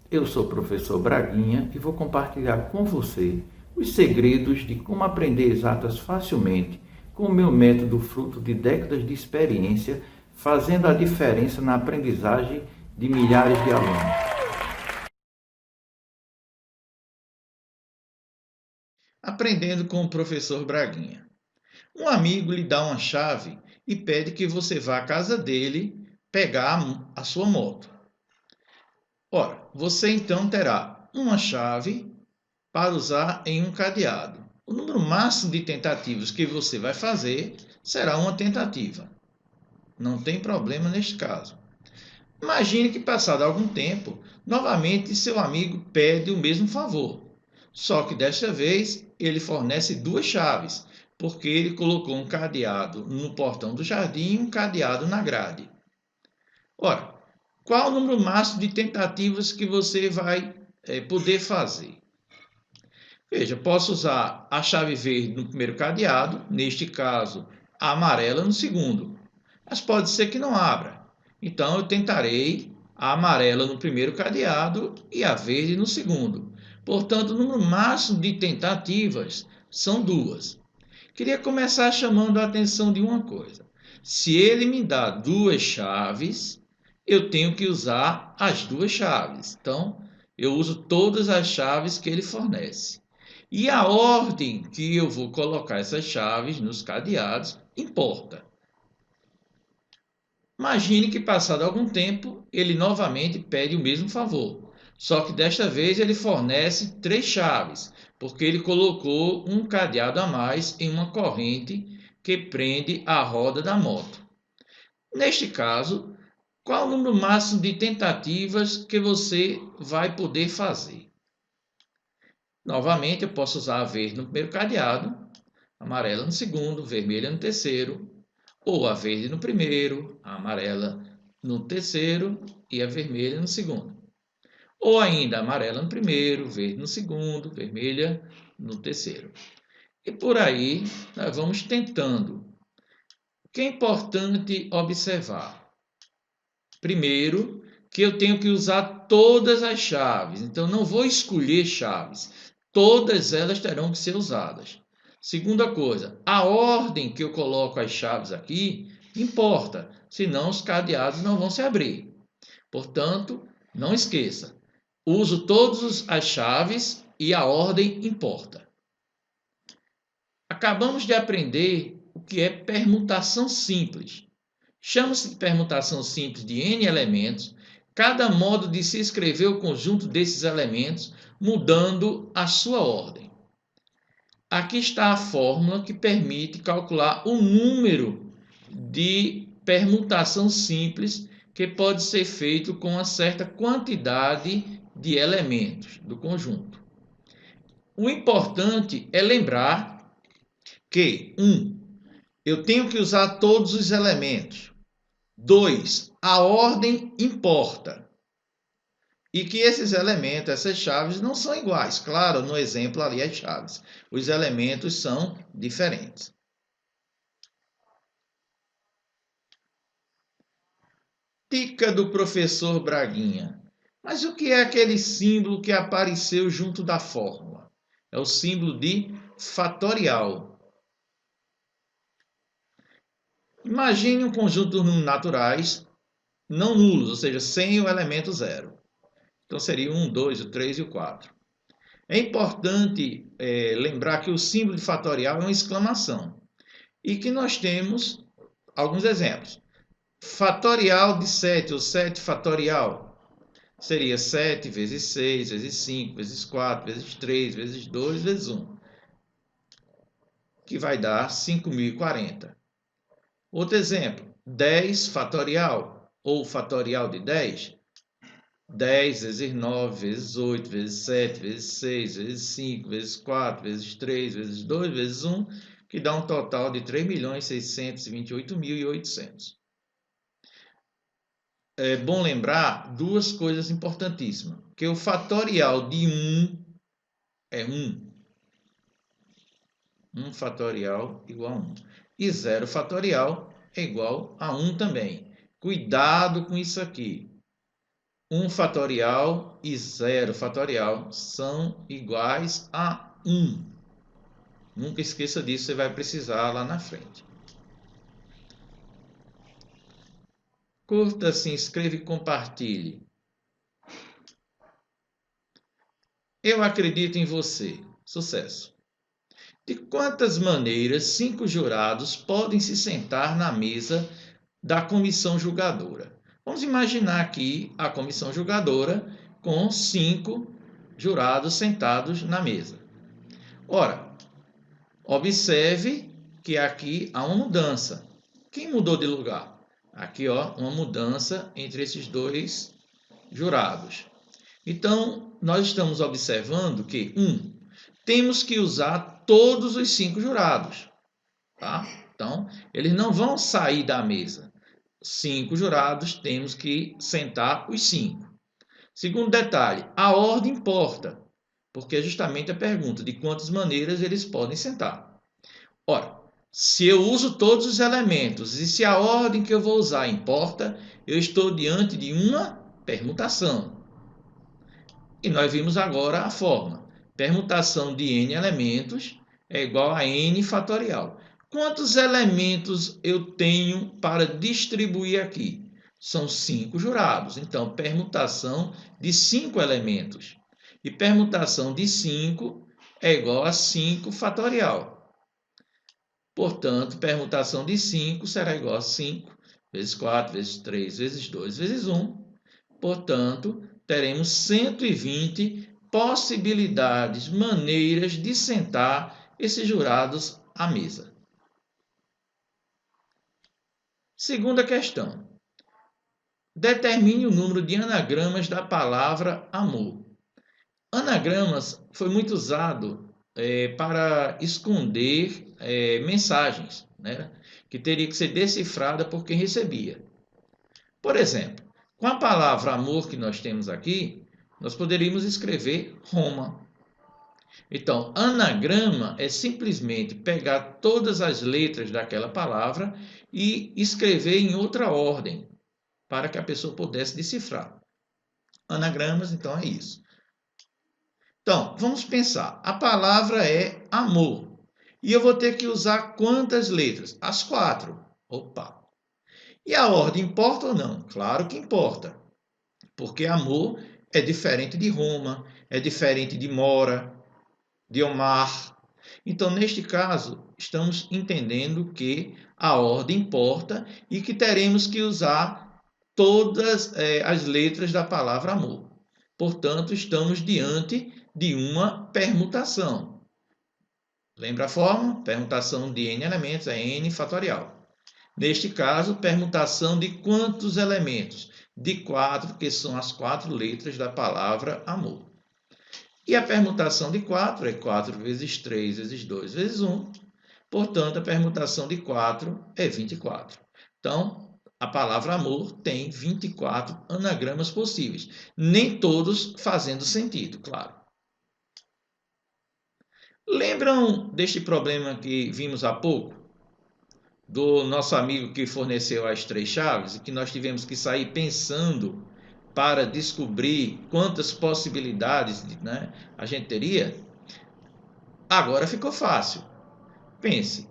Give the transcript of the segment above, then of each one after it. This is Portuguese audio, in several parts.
Eu sou o professor Braguinha e vou compartilhar com você os segredos de como aprender exatas facilmente com o meu método fruto de décadas de experiência, fazendo a diferença na aprendizagem de milhares de alunos. Aprendendo com o professor Braguinha. Um amigo lhe dá uma chave e pede que você vá à casa dele pegar a sua moto. Ora, você então terá uma chave para usar em um cadeado. O número máximo de tentativas que você vai fazer será uma tentativa. Não tem problema neste caso. Imagine que, passado algum tempo, novamente seu amigo pede o mesmo favor. Só que desta vez ele fornece duas chaves, porque ele colocou um cadeado no portão do jardim e um cadeado na grade. Ora, qual o número máximo de tentativas que você vai poder fazer? Veja, posso usar a chave verde no primeiro cadeado, neste caso a amarela no segundo, mas pode ser que não abra. Então eu tentarei a amarela no primeiro cadeado e a verde no segundo. Portanto, o número máximo de tentativas são duas. Queria começar chamando a atenção de uma coisa. Se ele me dá duas chaves, eu tenho que usar as duas chaves. Então, eu uso todas as chaves que ele fornece. E a ordem que eu vou colocar essas chaves nos cadeados importa. Imagine que, passado algum tempo, ele novamente pede o mesmo favor. Só que desta vez ele fornece três chaves, porque ele colocou um cadeado a mais em uma corrente que prende a roda da moto. Neste caso, qual o número máximo de tentativas que você vai poder fazer? Novamente, eu posso usar a verde no primeiro cadeado, amarela no segundo, vermelha no terceiro, ou a verde no primeiro, a amarela no terceiro e a vermelha no segundo. Ou ainda amarela no primeiro, verde no segundo, vermelha no terceiro. E por aí nós vamos tentando. O que é importante observar? Primeiro, que eu tenho que usar todas as chaves, então não vou escolher chaves, todas elas terão que ser usadas. Segunda coisa, a ordem que eu coloco as chaves aqui importa, senão os cadeados não vão se abrir. Portanto, não esqueça, uso todas as chaves e a ordem importa. Acabamos de aprender o que é permutação simples. Chama-se de permutação simples de n elementos, cada modo de se escrever o conjunto desses elementos, mudando a sua ordem. Aqui está a fórmula que permite calcular o número de permutação simples que pode ser feito com uma certa quantidade de elementos do conjunto. O importante é lembrar que, 1. Eu tenho que usar todos os elementos. 2. A ordem importa. E que esses elementos, essas chaves, não são iguais. Claro, no exemplo ali as chaves. Os elementos são diferentes. Dica do professor Braguinha. Mas o que é aquele símbolo que apareceu junto da fórmula? É o símbolo de fatorial. Imagine um conjunto de números naturais não nulos, ou seja, sem o elemento zero. Então seria o 1, 2, o 3 e o 4. É importante lembrar que o símbolo de fatorial é uma exclamação e que nós temos alguns exemplos. Fatorial de 7, ou 7 fatorial, seria 7 vezes 6, vezes 5, vezes 4, vezes 3, vezes 2, vezes 1, que vai dar 5.040. Outro exemplo, 10 fatorial, ou fatorial de 10, 10 vezes 9, vezes 8, vezes 7, vezes 6, vezes 5, vezes 4, vezes 3, vezes 2, vezes 1, que dá um total de 3.628.800. É bom lembrar duas coisas importantíssimas, que o fatorial de 1 é 1. 1 fatorial igual a 1. E 0 fatorial é igual a 1 também. Cuidado com isso aqui. 1 fatorial e 0 fatorial são iguais a 1. Nunca esqueça disso, você vai precisar lá na frente. Curta, se inscreva e compartilhe. Eu acredito em você. Sucesso! De quantas maneiras 5 jurados podem se sentar na mesa da comissão julgadora? Vamos imaginar aqui a comissão julgadora com 5 jurados sentados na mesa. Ora, observe que aqui há uma mudança. Quem mudou de lugar? Aqui, ó, uma mudança entre esses dois jurados. Então, nós estamos observando que, temos que usar todos os 5 jurados. Tá? Então, eles não vão sair da mesa. 5 jurados, temos que sentar os 5. Segundo detalhe, a ordem importa, porque é justamente a pergunta de quantas maneiras eles podem sentar. Ora, se eu uso todos os elementos e se a ordem que eu vou usar importa, eu estou diante de uma permutação. E nós vimos agora a forma. Permutação de n elementos é igual a n fatorial. Quantos elementos eu tenho para distribuir aqui? São 5 jurados. Então, permutação de 5 elementos. E permutação de 5 é igual a 5 fatorial. Portanto, permutação de 5 será igual a 5 vezes 4, vezes 3, vezes 2, vezes 1. Portanto, teremos 120 possibilidades, maneiras de sentar esses jurados à mesa. Segunda questão. Determine o número de anagramas da palavra amor. Anagramas foi muito usado para esconder mensagens, né, que teria que ser decifrada por quem recebia. Por exemplo, com a palavra amor que nós temos aqui, nós poderíamos escrever Roma. Então, anagrama é simplesmente pegar todas as letras daquela palavra e escrever em outra ordem, para que a pessoa pudesse decifrar. Anagramas, então, é isso. Então, vamos pensar. A palavra é amor. E eu vou ter que usar quantas letras? As 4. Opa! E a ordem importa ou não? Claro que importa. Porque amor é diferente de Roma, é diferente de Mora, de Omar. Então, neste caso, estamos entendendo que a ordem importa e que teremos que usar todas as letras da palavra amor. Portanto, estamos diante de uma permutação. Lembra a forma? Permutação de n elementos é n fatorial. Neste caso, permutação de quantos elementos? De 4, que são as 4 letras da palavra amor. E a permutação de 4 é 4 vezes 3 vezes 2 vezes 1. Portanto, a permutação de 4 é 24. Então, a palavra amor tem 24 anagramas possíveis. Nem todos fazendo sentido, claro. Lembram deste problema que vimos há pouco? Do nosso amigo que forneceu as 3 chaves e que nós tivemos que sair pensando para descobrir quantas possibilidades, né, a gente teria? Agora ficou fácil. Pense,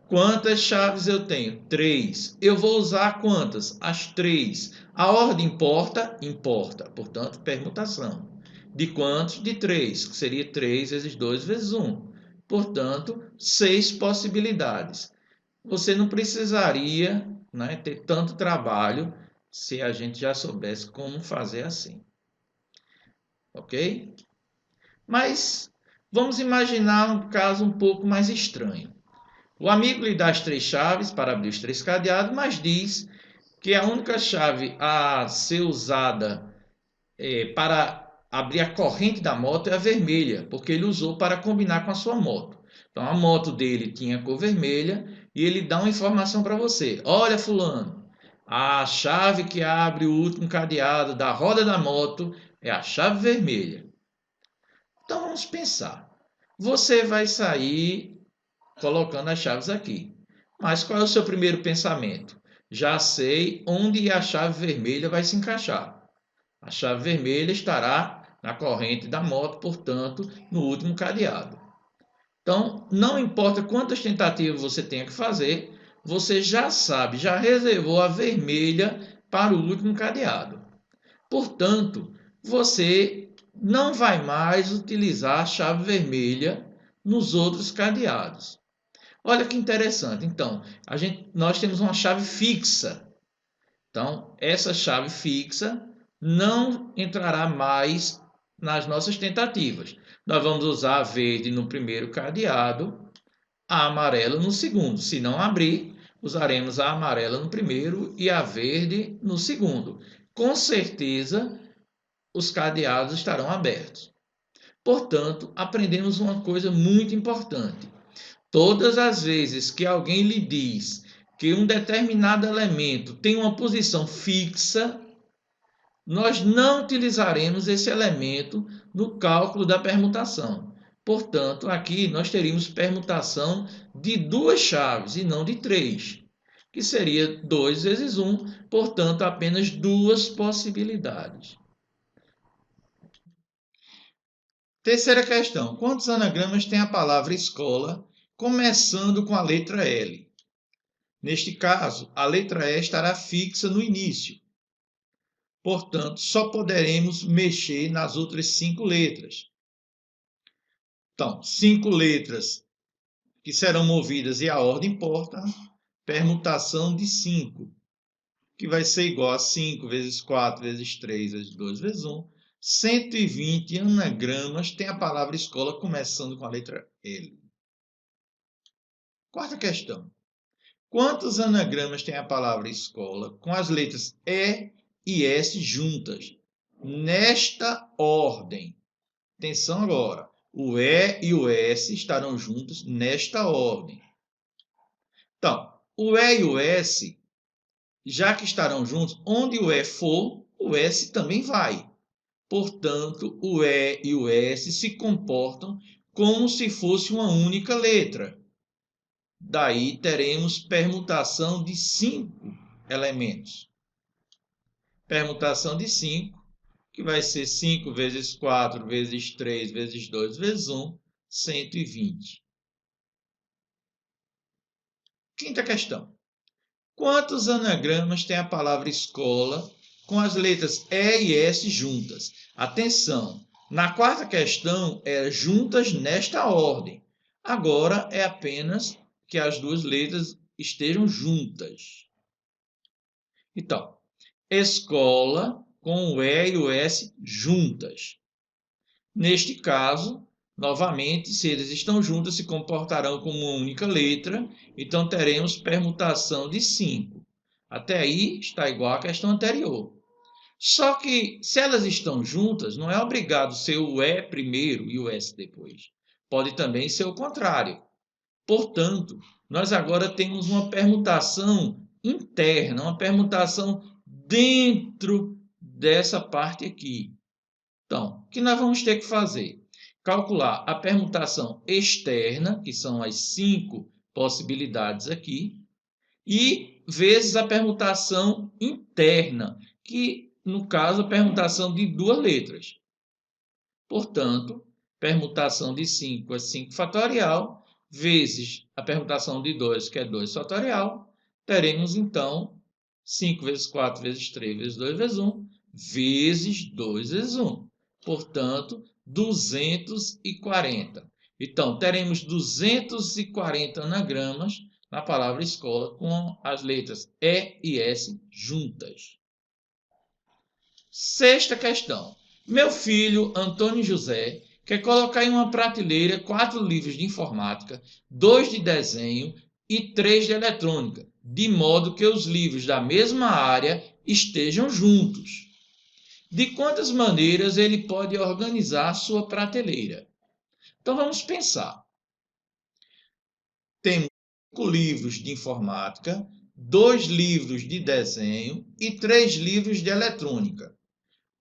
quantas chaves eu tenho? 3. Eu vou usar quantas? As 3. A ordem importa? Importa. Portanto, permutação. De quantos? De 3, que seria 3 vezes 2 vezes 1. Portanto, 6 possibilidades. Você não precisaria, né, ter tanto trabalho se a gente já soubesse como fazer assim. Ok? Mas vamos imaginar um caso um pouco mais estranho. O amigo lhe dá as 3 chaves para abrir os 3 cadeados, mas diz que a única chave a ser usada para abrir a corrente da moto é a vermelha, porque ele usou para combinar com a sua moto. Então, a moto dele tinha cor vermelha e ele dá uma informação para você. Olha, fulano, a chave que abre o último cadeado da roda da moto é a chave vermelha. Então, vamos pensar. Você vai sair colocando as chaves aqui. Mas qual é o seu primeiro pensamento? Já sei onde a chave vermelha vai se encaixar. A chave vermelha estará na corrente da moto, portanto, no último cadeado. Então, não importa quantas tentativas você tenha que fazer, você já sabe, já reservou a vermelha para o último cadeado. Portanto, você não vai mais utilizar a chave vermelha nos outros cadeados. Olha que interessante. Então, nós temos uma chave fixa. Então, essa chave fixa não entrará mais nas nossas tentativas. Nós vamos usar a verde no primeiro cadeado, a amarela no segundo. Se não abrir, usaremos a amarela no primeiro e a verde no segundo. Com certeza, os cadeados estarão abertos. Portanto, aprendemos uma coisa muito importante. Todas as vezes que alguém lhe diz que um determinado elemento tem uma posição fixa, nós não utilizaremos esse elemento no cálculo da permutação. Portanto, aqui nós teríamos permutação de duas chaves e não de três, que seria 2 vezes 1, portanto, apenas duas possibilidades. Terceira questão. Quantos anagramas tem a palavra escola, começando com a letra L? Neste caso, a letra E estará fixa no início. Portanto, só poderemos mexer nas outras 5 letras. Então, 5 letras que serão movidas e a ordem importa, permutação de 5, que vai ser igual a 5 vezes 4 vezes 3 vezes 2 vezes 1. 120 anagramas tem a palavra escola começando com a letra L. Quarta questão. Quantos anagramas tem a palavra escola com as letras E e S juntas? Nesta ordem. Atenção agora. O E e o S estarão juntos nesta ordem. Então, o E e o S, já que estarão juntos, onde o E for, o S também vai. Portanto, o E e o S se comportam como se fosse uma única letra. Daí teremos permutação de 5 elementos. Permutação de 5, que vai ser 5 vezes 4 vezes 3 vezes 2 vezes 1, 120. Quinta questão. Quantos anagramas tem a palavra escola com as letras E e S juntas? Atenção, na quarta questão é juntas nesta ordem. Agora é apenas que as duas letras estejam juntas. Então, escola com o E e o S juntas. Neste caso, novamente, se eles estão juntos, se comportarão como uma única letra, então teremos permutação de 5. Até aí está igual à questão anterior. Só que, se elas estão juntas, não é obrigado ser o E primeiro e o S depois. Pode também ser o contrário. Portanto, nós agora temos uma permutação interna, uma permutação dentro dessa parte aqui. Então, o que nós vamos ter que fazer? Calcular a permutação externa, que são as 5 possibilidades aqui, e vezes a permutação interna, que, no caso, a permutação de duas letras. Portanto, permutação de 5 é 5 fatorial, vezes a permutação de 2, que é 2 fatorial, teremos, então, 5 vezes 4 vezes 3 vezes 2 vezes 1, vezes 2 vezes 1. Portanto, 240. Então, teremos 240 anagramas na palavra escola com as letras E e S juntas. Sexta questão. Meu filho, Antônio José, quer colocar em uma prateleira 4 livros de informática, 2 de desenho e 3 de eletrônica, de modo que os livros da mesma área estejam juntos. De quantas maneiras ele pode organizar a sua prateleira? Então vamos pensar. Temos 5 livros de informática, 2 livros de desenho e 3 livros de eletrônica.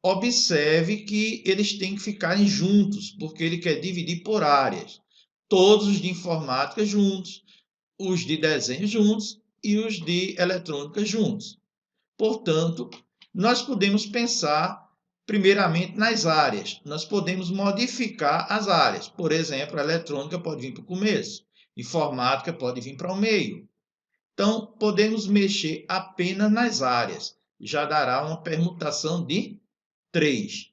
Observe que eles têm que ficarem juntos, porque ele quer dividir por áreas. Todos os de informática juntos, os de desenho juntos e os de eletrônica juntos. Portanto, nós podemos pensar primeiramente nas áreas. Nós podemos modificar as áreas. Por exemplo, a eletrônica pode vir para o começo, informática pode vir para o meio. Então, podemos mexer apenas nas áreas. Já dará uma permutação de 3.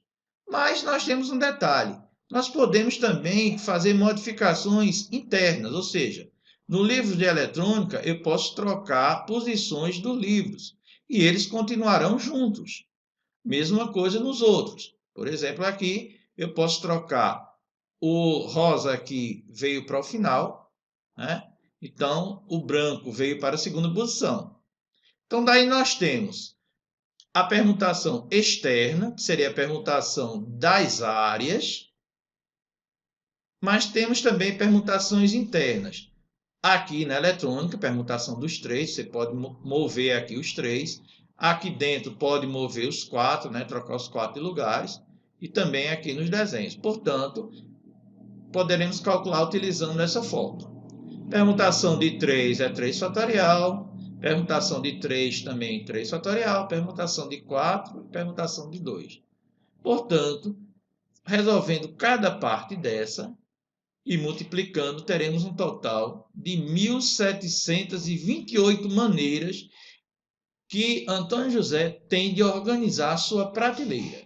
Mas nós temos um detalhe. Nós podemos também fazer modificações internas, ou seja, no livro de eletrônica eu posso trocar posições dos livros e eles continuarão juntos. Mesma coisa nos outros. Por exemplo, aqui eu posso trocar o rosa aqui veio para o final, né? Então o branco veio para a segunda posição. Então daí nós temos a permutação externa, que seria a permutação das áreas, mas temos também permutações internas. Aqui na eletrônica, permutação dos 3, você pode mover aqui os 3. Aqui dentro pode mover os 4, né? Trocar os 4 de lugares. E também aqui nos desenhos. Portanto, poderemos calcular utilizando essa fórmula. Permutação de 3 é 3 fatorial. Permutação de 3 também 3 fatorial. Permutação de 4 e permutação de 2. Portanto, resolvendo cada parte dessa e multiplicando, teremos um total de 1.728 maneiras que Antônio José tem de organizar sua prateleira.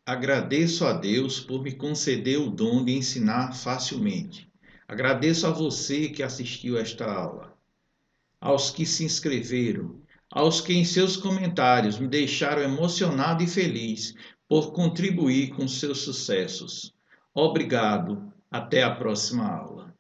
Agradeço a Deus por me conceder o dom de ensinar facilmente. Agradeço a você que assistiu esta aula, aos que se inscreveram, aos que em seus comentários me deixaram emocionado e feliz por contribuir com seus sucessos. Obrigado. Até a próxima aula.